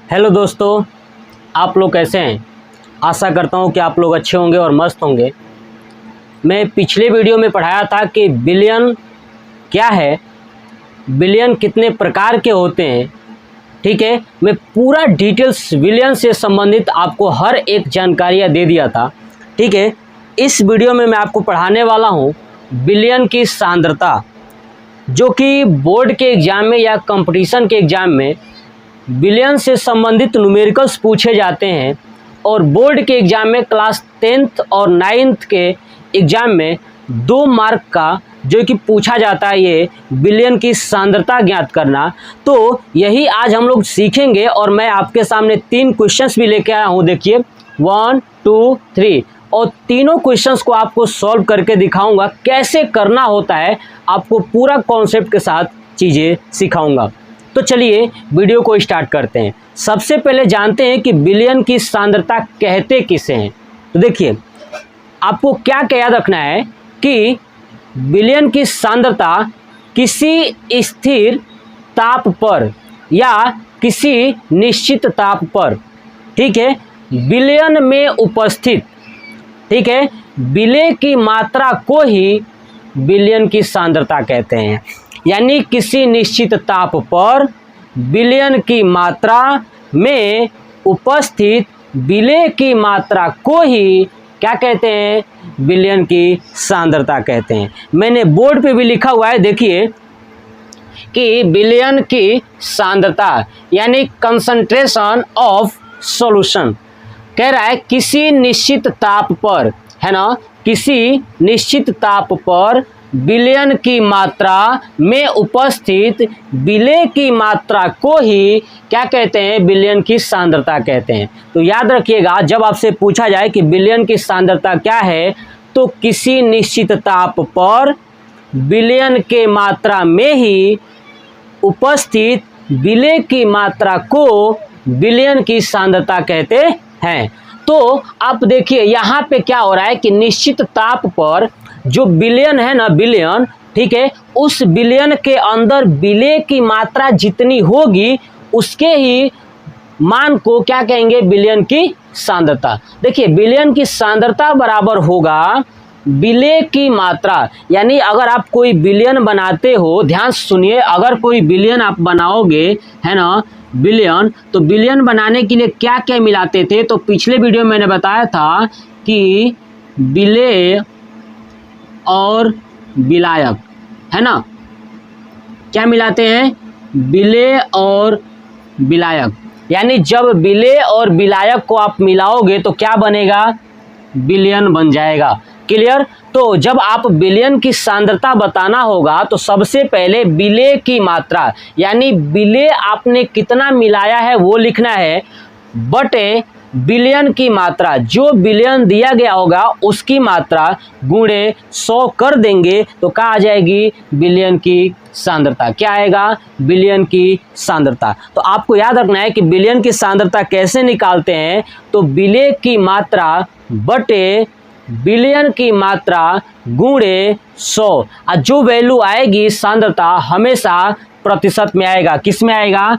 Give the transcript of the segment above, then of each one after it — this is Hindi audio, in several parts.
हेलो दोस्तों, आप लोग कैसे हैं। आशा करता हूं कि आप लोग अच्छे होंगे और मस्त होंगे। मैं पिछले वीडियो में पढ़ाया था कि बिलियन क्या है, बिलियन कितने प्रकार के होते हैं। ठीक है, मैं पूरा डिटेल्स बिलियन से संबंधित आपको हर एक जानकारियाँ दे दिया था। ठीक है, इस वीडियो में मैं आपको पढ़ाने वाला हूँ बिलियन की सांद्रता, जो कि बोर्ड के एग्ज़ाम में या कंपटीशन के एग्ज़ाम में बिलियन से संबंधित न्यूमेरिकल्स पूछे जाते हैं। और बोर्ड के एग्ज़ाम में क्लास 10th और 9th के एग्ज़ाम में 2 मार्क का जो कि पूछा जाता है, ये बिलियन की सांद्रता ज्ञात करना। तो यही आज हम लोग सीखेंगे और मैं आपके सामने 3 क्वेश्चंस भी लेके आया हूँ। देखिए 1 2 3, और तीनों क्वेश्चंस को आपको सॉल्व करके दिखाऊंगा कैसे करना होता है। आपको पूरा कॉन्सेप्ट के साथ चीज़ें सिखाऊंगा। तो चलिए वीडियो को स्टार्ट करते हैं। सबसे पहले जानते हैं कि बिलियन की सांद्रता कहते किसे हैं। तो देखिए, आपको क्या याद रखना है कि बिलियन की सांद्रता किसी स्थिर ताप पर या किसी निश्चित ताप पर, ठीक है, बिलियन में उपस्थित, ठीक है, विलेय की मात्रा को ही बिलियन की सांद्रता कहते हैं। यानी किसी निश्चित ताप पर विलयन की मात्रा में उपस्थित विलेय की मात्रा को ही क्या कहते हैं, विलयन की सांद्रता कहते हैं। मैंने बोर्ड पे भी लिखा हुआ है, देखिए कि विलयन की सांद्रता यानी कंसंट्रेशन ऑफ सॉल्यूशन, कह रहा है किसी निश्चित ताप पर, है ना, किसी निश्चित ताप पर विलयन की मात्रा में उपस्थित विलेय की मात्रा को ही क्या कहते हैं, विलयन की सांद्रता कहते हैं। तो याद रखिएगा, जब आपसे पूछा जाए कि विलयन की सांद्रता क्या है, तो किसी निश्चित ताप पर विलयन के मात्रा में ही उपस्थित विलेय की मात्रा को विलयन की सांद्रता कहते हैं। तो आप देखिए यहाँ पे क्या हो रहा है कि निश्चित ताप पर जो विलयन है ना, विलयन, ठीक है, उस विलयन के अंदर विलेय की मात्रा जितनी होगी उसके ही मान को क्या कहेंगे, विलयन की सांद्रता। देखिए विलयन की सांद्रता बराबर होगा विलेय की मात्रा। यानी अगर आप कोई विलयन बनाते हो, ध्यान से सुनिए, अगर कोई विलयन आप बनाओगे, है ना, विलयन, तो विलयन बनाने के लिए क्या क्या मिलाते थे। तो पिछले वीडियो में मैंने बताया था कि विलेय और विलायक, है ना, क्या मिलाते हैं, विलेय और विलायक। यानी जब विलेय और विलायक को आप मिलाओगे तो क्या बनेगा, विलयन बन जाएगा। क्लियर। तो जब आप विलयन की सांद्रता बताना होगा तो सबसे पहले विलेय की मात्रा, यानी विलेय आपने कितना मिलाया है वो लिखना है, बटे विलयन की मात्रा, जो विलयन दिया गया होगा उसकी मात्रा गुणे 100 कर देंगे तो क्या आ जाएगी, विलयन की सांद्रता। क्या आएगा, विलयन की सांद्रता। तो आपको याद रखना है कि विलयन की सांद्रता कैसे निकालते हैं। तो विलेय की मात्रा बटे विलयन की मात्रा गुणे 100, और जो वैल्यू आएगी सांद्रता हमेशा प्रतिशत में आएगा। किस में आएगा,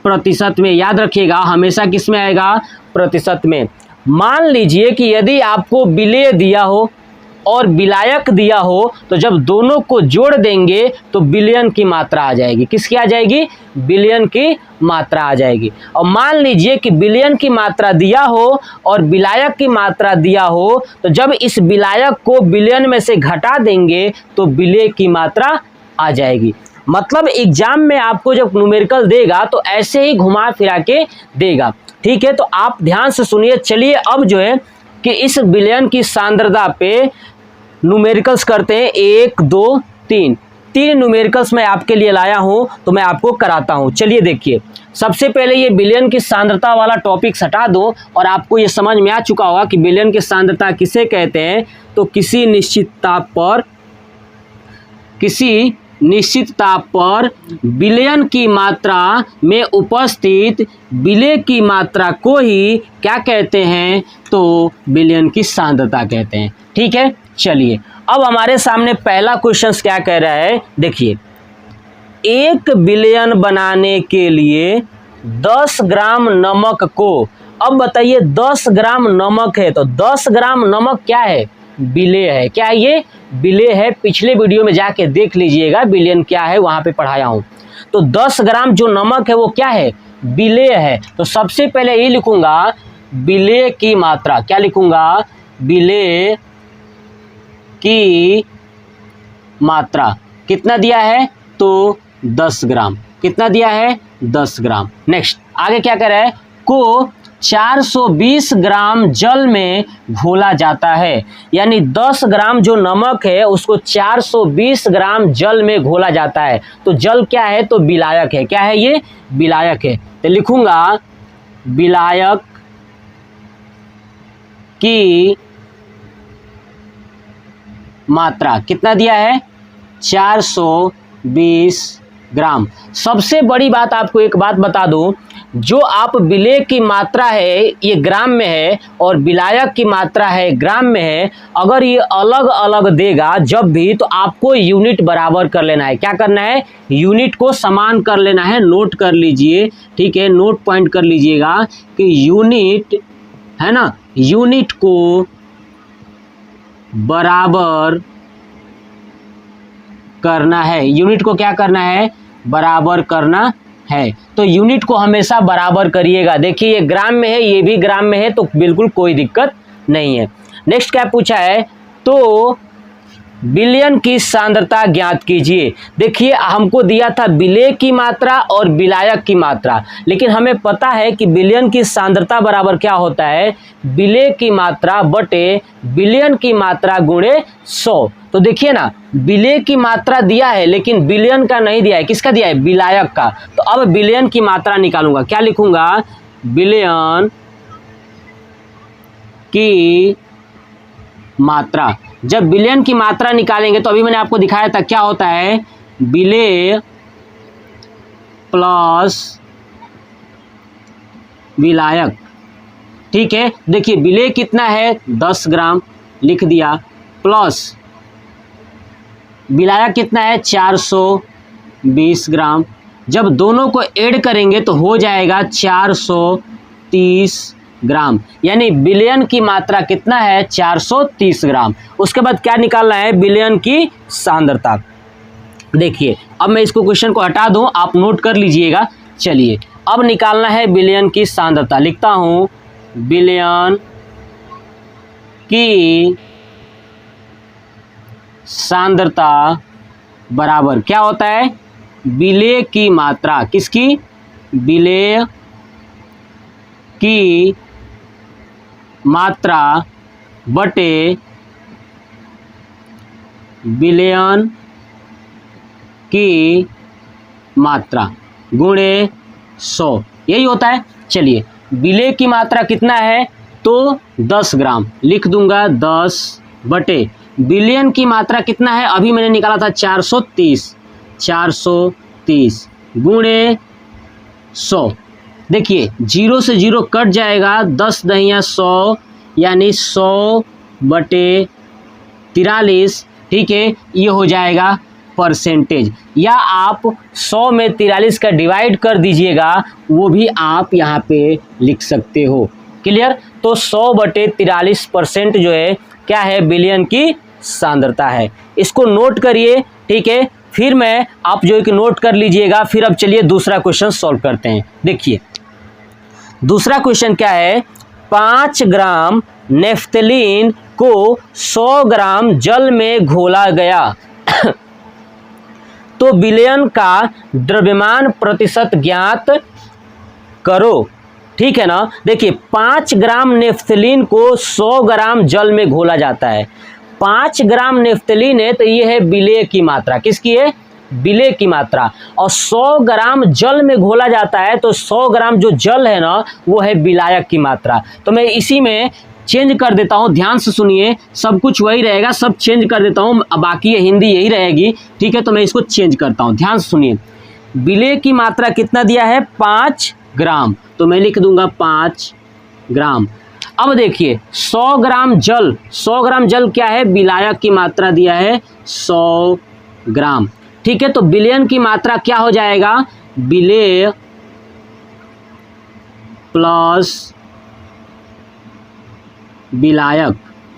प्रतिशत में। याद रखिएगा, हमेशा किस में आएगा, प्रतिशत में। मान लीजिए कि यदि आपको विलेय दिया हो और विलायक दिया हो, तो जब दोनों को जोड़ देंगे तो विलयन की मात्रा आ जाएगी। किसकी आ जाएगी, विलयन की मात्रा आ जाएगी। और मान लीजिए कि विलयन की मात्रा दिया हो और विलायक की मात्रा दिया हो, तो जब इस विलायक को विलयन में से घटा देंगे तो विलेय की मात्रा आ जाएगी। मतलब एग्जाम में आपको जब न्यूमेरिकल देगा तो ऐसे ही घुमा फिरा के देगा। ठीक है, तो आप ध्यान से सुनिए। चलिए अब जो है कि इस विलयन की सांद्रता पे न्यूमेरिकल्स करते हैं। 1 2 3 न्यूमेरिकल्स मैं आपके लिए लाया हूं, तो मैं आपको कराता हूं। चलिए देखिए, सबसे पहले ये विलयन की सांद्रता वाला टॉपिक हटा दो और आपको ये समझ में आ चुका होगा कि विलयन की सांद्रता किसे कहते हैं। तो किसी निश्चित ताप पर, किसी निश्चित ताप पर विलयन की मात्रा में उपस्थित विलेय की मात्रा को ही क्या कहते हैं, तो विलयन की सांद्रता कहते हैं। ठीक है, चलिए अब हमारे सामने पहला क्वेश्चन क्या कह रहा है। देखिए, एक विलयन बनाने के लिए 10 ग्राम नमक को, अब बताइए 10 ग्राम नमक है तो 10 ग्राम नमक क्या है, विलेय है। क्या है ये, विलेय है। पिछले वीडियो में जाके देख लीजिएगा विलयन क्या है, वहां पे पढ़ाया हूं। तो 10 ग्राम जो नमक है वो क्या है, विलेय है। तो सबसे पहले ये लिखूंगा विलेय की मात्रा, क्या लिखूंगा, विलेय की मात्रा कितना दिया है, तो 10 ग्राम। कितना दिया है, 10 ग्राम। नेक्स्ट आगे क्या कर रहा है, को 420 ग्राम जल में घोला जाता है। यानी 10 ग्राम जो नमक है उसको 420 ग्राम जल में घोला जाता है। तो जल क्या है, तो विलायक है। क्या है ये, विलायक है। तो लिखूंगा विलायक की मात्रा कितना दिया है, 420 ग्राम। सबसे बड़ी बात आपको एक बात बता दूं, जो आप विलेय की मात्रा है ये ग्राम में है और विलायक की मात्रा है ग्राम में है, अगर ये अलग अलग देगा जब भी, तो आपको यूनिट बराबर कर लेना है। क्या करना है, यूनिट को समान कर लेना है। नोट कर लीजिए, ठीक है, नोट पॉइंट कर लीजिएगा कि यूनिट है ना, यूनिट को बराबर करना है। यूनिट को क्या करना है, बराबर करना है। तो यूनिट को हमेशा बराबर करिएगा। देखिए ये ग्राम में है, ये भी ग्राम में है, तो बिल्कुल कोई दिक्कत नहीं है। नेक्स्ट क्या पूछा है, तो विलयन की सांद्रता ज्ञात कीजिए। देखिए हमको दिया था विलेय की मात्रा और विलायक की मात्रा, लेकिन हमें पता है कि विलयन की सांद्रता बराबर क्या होता है, विलेय की मात्रा बटे विलयन की मात्रा गुणे 100। तो देखिए ना, विलेय की मात्रा दिया है लेकिन विलयन का नहीं दिया है। किसका दिया है, विलायक का। तो अब विलयन की मात्रा निकालूंगा। क्या लिखूंगा, विलयन की मात्रा। जब विलयन की मात्रा निकालेंगे तो अभी मैंने आपको दिखाया था क्या होता है, विलेय प्लस विलायक। ठीक है, देखिए विलेय कितना है, 10 ग्राम लिख दिया, प्लस विलायक कितना है, 420 ग्राम। जब दोनों को ऐड करेंगे तो हो जाएगा 430 ग्राम। यानी विलयन की मात्रा कितना है, 430 ग्राम। उसके बाद क्या निकालना है, विलयन की सांद्रता। देखिए अब मैं इसको क्वेश्चन को हटा दूं, आप नोट कर लीजिएगा। चलिए अब निकालना है विलयन की सांद्रता। लिखता हूं विलयन की सांद्रता बराबर क्या होता है, विलेय की मात्रा। किसकी, विलेय की मात्रा बटे विलयन की मात्रा गुणे 100, यही होता है। चलिए विलेय की मात्रा कितना है, तो 10 ग्राम लिख दूंगा, 10 बटे विलयन की मात्रा कितना है, अभी मैंने निकाला था 430 गुणे 100। देखिए 0 से 0 कट जाएगा, 10 दहिया 100 यानी 100 बटे 43। ठीक है, ये हो जाएगा परसेंटेज, या आप 100 में 43 का डिवाइड कर दीजिएगा, वो भी आप यहाँ पे लिख सकते हो। क्लियर। तो 100 बटे 43% जो है क्या है, विलयन की सांद्रता है। इसको नोट करिए। ठीक है, फिर मैं आप जो है कि नोट कर लीजिएगा। फिर अब चलिए दूसरा क्वेश्चन सॉल्व करते हैं। देखिए दूसरा क्वेश्चन क्या है, 5 ग्राम नेफ्थलीन को 100 ग्राम जल में घोला गया तो विलयन का द्रव्यमान प्रतिशत ज्ञात करो। ठीक है ना। देखिए 5 ग्राम नेफ्थलीन को 100 ग्राम जल में घोला जाता है। 5 ग्राम नेफ्थलीन है तो ये है विलेय की मात्रा। किसकी है, विलेय की मात्रा। और 100 ग्राम जल में घोला जाता है तो 100 ग्राम जो जल है ना वो है विलायक की मात्रा। तो मैं इसी में चेंज कर देता हूँ, ध्यान से सुनिए, सब कुछ वही रहेगा, सब चेंज कर देता हूँ। बाकी ये हिंदी यही रहेगी। ठीक है, तो मैं इसको चेंज करता हूँ, ध्यान से सुनिए। विलेय की मात्रा कितना दिया है, 5 ग्राम, तो मैं लिख दूंगा 5 ग्राम। अब देखिए 100 ग्राम जल, 100 ग्राम जल क्या है, विलायक की मात्रा दिया है 100 ग्राम। ठीक है, तो विलयन की मात्रा क्या हो जाएगा, विलेय प्लस विलायक,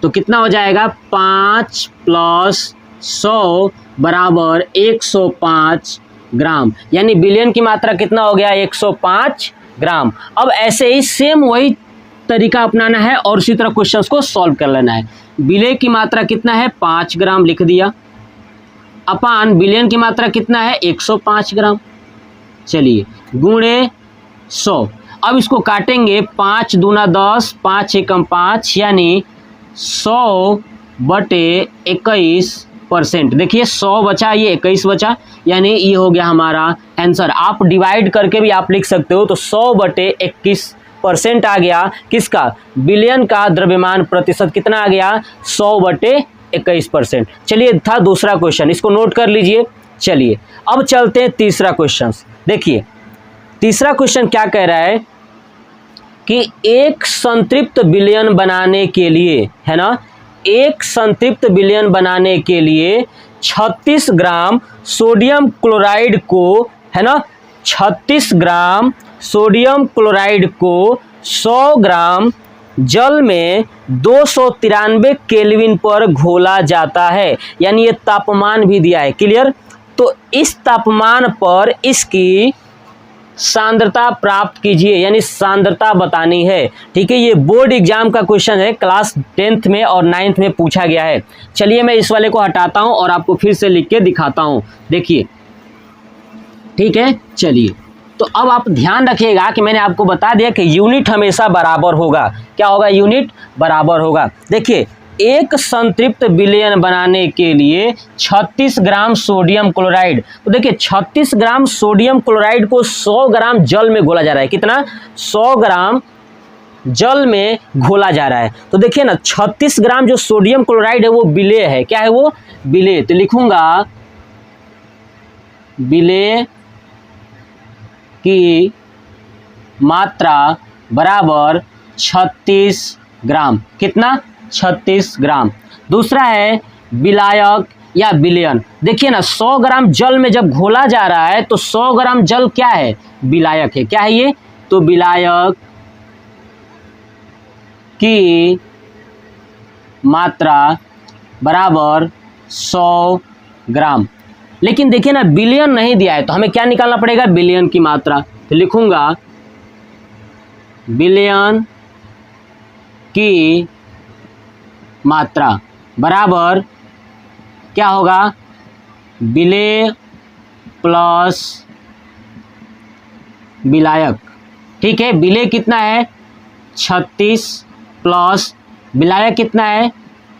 तो कितना हो जाएगा 5 प्लस 100 बराबर 105 ग्राम, यानी बिलियन की मात्रा कितना हो गया 105 ग्राम। अब ऐसे ही सेम वही तरीका अपनाना है और उसी तरह क्वेश्चंस को सॉल्व कर लेना है। विलेय की मात्रा कितना है 5 ग्राम लिख दिया, अपान बिलियन की मात्रा कितना है 105 ग्राम, चलिए गुणे 100। अब इसको काटेंगे, 5 दूना 10, 5 एकम 5, यानी 100/21%। देखिए 100 बचा, ये 21 बचा, यानी ये हो गया हमारा आंसर। आप डिवाइड करके भी आप लिख सकते हो, तो 100/21% आ गया किसका, बिलियन का द्रव्यमान प्रतिशत कितना आ गया 100/21%। चलिए था दूसरा क्वेश्चन, इसको नोट कर लीजिए। चलिए अब चलते हैं तीसरा क्वेश्चन। देखिए तीसरा क्वेश्चन क्या कह रहा है कि एक संतृप्त विलयन बनाने के लिए, है ना, एक संतृप्त विलयन बनाने के लिए 36 ग्राम सोडियम क्लोराइड को, है ना, 36 ग्राम सोडियम क्लोराइड को 100 ग्राम जल में 293 केल्विन पर घोला जाता है, यानी ये तापमान भी दिया है, क्लियर। तो इस तापमान पर इसकी सांद्रता प्राप्त कीजिए, यानी सांद्रता बतानी है, ठीक है। ये बोर्ड एग्जाम का क्वेश्चन है, क्लास 10th में और 9th में पूछा गया है। चलिए मैं इस वाले को हटाता हूं और आपको फिर से लिख के दिखाता हूं, देखिए, ठीक है। चलिए तो अब आप ध्यान रखिएगा कि मैंने आपको बता दिया कि यूनिट हमेशा बराबर होगा। क्या होगा, यूनिट बराबर होगा। देखिए एक संतृप्त विलयन बनाने के लिए 36 ग्राम सोडियम क्लोराइड, तो देखिए 36 ग्राम सोडियम क्लोराइड को 100 ग्राम जल में घोला जा रहा है, कितना 100 ग्राम जल में घोला जा रहा है। तो देखिए ना 36 ग्राम जो सोडियम क्लोराइड है वो विलेय है, क्या है वो विलेय, तो लिखूंगा विलेय की मात्रा बराबर 36 ग्राम, कितना 36 ग्राम। दूसरा है विलायक या विलयन, देखिए ना 100 ग्राम जल में जब घोला जा रहा है तो 100 ग्राम जल क्या है, विलायक है, क्या है ये, तो विलायक की मात्रा बराबर 100 ग्राम। लेकिन देखिए ना बिलियन नहीं दिया है, तो हमें क्या निकालना पड़ेगा, बिलियन की मात्रा, तो लिखूंगा बिलियन की मात्रा बराबर क्या होगा, विलेय प्लस विलायक, ठीक है। विलेय कितना है 36 प्लस विलायक कितना है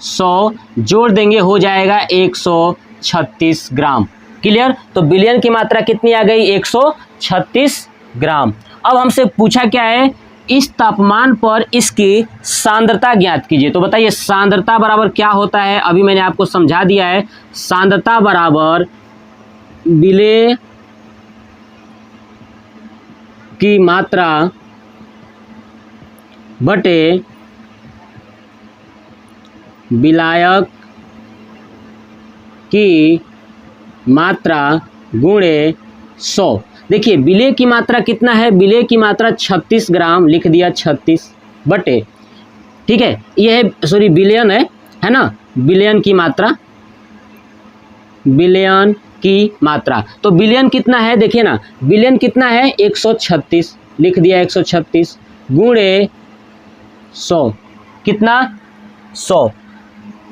100, जोड़ देंगे हो जाएगा 136 ग्राम, क्लियर। तो बिलियन की मात्रा कितनी आ गई 136 ग्राम। अब हमसे पूछा क्या है, इस तापमान पर इसकी सांद्रता ज्ञात कीजिए। तो बताइए सांद्रता बराबर क्या होता है, अभी मैंने आपको समझा दिया है। सांद्रता बराबर विलेय की मात्रा बटे विलायक की मात्रा गुणे 100। देखिए विलेय की मात्रा कितना है, विलेय की मात्रा 36 ग्राम लिख दिया, 36 बटे, ठीक है, ये है सॉरी विलयन है ना, विलयन की मात्रा, विलयन की मात्रा। तो विलयन कितना है, देखिए ना विलयन कितना है 136 लिख दिया, 136 गुणे 100, कितना 100।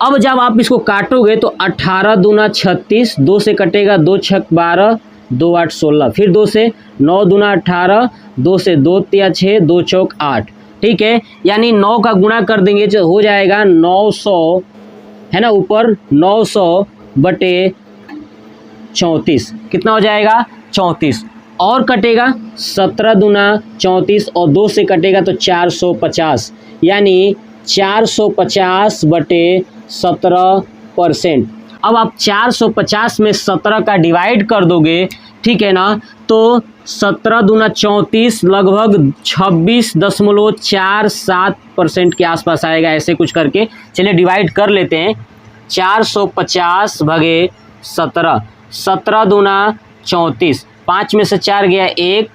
अब जब आप इसको काटोगे तो 18 दूना 36, 2 से कटेगा 2 छक 12, 2 8 16, फिर 2 से 9 दूना 18, 2 से 2 तिया 6, 2 चौक 8, ठीक है। यानी 9 का गुणा कर देंगे जो हो जाएगा 900, है ना, ऊपर 900 बटे 34, कितना हो जाएगा 34, और कटेगा 17 दूना 34 और 2 से कटेगा तो 450, यानी 450 बटे 17%। अब आप 450 में 17 का डिवाइड कर दोगे, ठीक है ना, तो 17 दूना 34 लगभग 26.47% के आसपास आएगा, ऐसे कुछ करके। चलिए डिवाइड कर लेते हैं, 450 भागे 17, 17 दूना 34, 5 में से 4 गया 1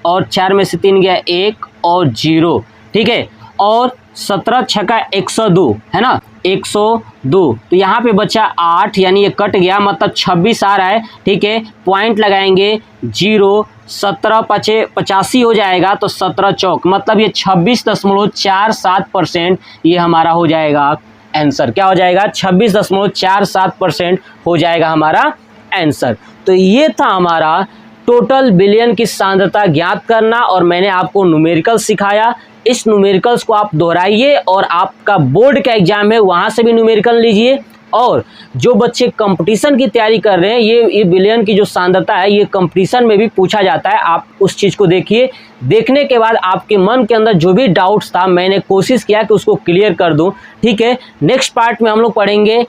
और 4 में से 3 गया 1 और 0, ठीक है। और 17 छक्का 102 है ना, 102। तो यहाँ पे बचा 8, यानी ये कट गया, मतलब 26 आ रहा है, ठीक है। पॉइंट लगाएंगे 0, 17 पचे 85 हो जाएगा, तो 17 चौक मतलब ये 26.47% ये हमारा हो जाएगा आंसर। क्या हो जाएगा? 26.47% हो जाएगा हमारा आंसर। तो ये था हमारा टोटल बिलियन की सांद्रता ज्ञात करना, और मैंने आपको न्यूमेरिकल सिखाया। इस न्यूमेरिकल्स को आप दोहराइए, और आपका बोर्ड का एग्जाम है वहाँ से भी न्यूमेरिकल लीजिए। और जो बच्चे कंपटीशन की तैयारी कर रहे हैं, ये बिलियन की जो सांद्रता है ये कंपटीशन में भी पूछा जाता है, आप उस चीज़ को देखिए। देखने के बाद आपके मन के अंदर जो भी डाउट्स था, मैंने कोशिश किया कि उसको क्लियर कर दूं, ठीक है। नेक्स्ट पार्ट में हम लोग पढ़ेंगे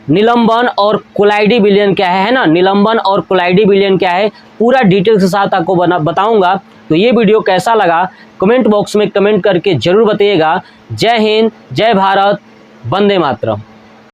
निलंबन और कोलाइडी बिलियन क्या है ना, निलंबन और कोलाइडी बिलियन क्या है, पूरा डिटेल के साथ आपको बताऊंगा। तो ये वीडियो कैसा लगा कमेंट बॉक्स में कमेंट करके जरूर बताइएगा। जय हिंद, जय भारत, वंदे मातरम।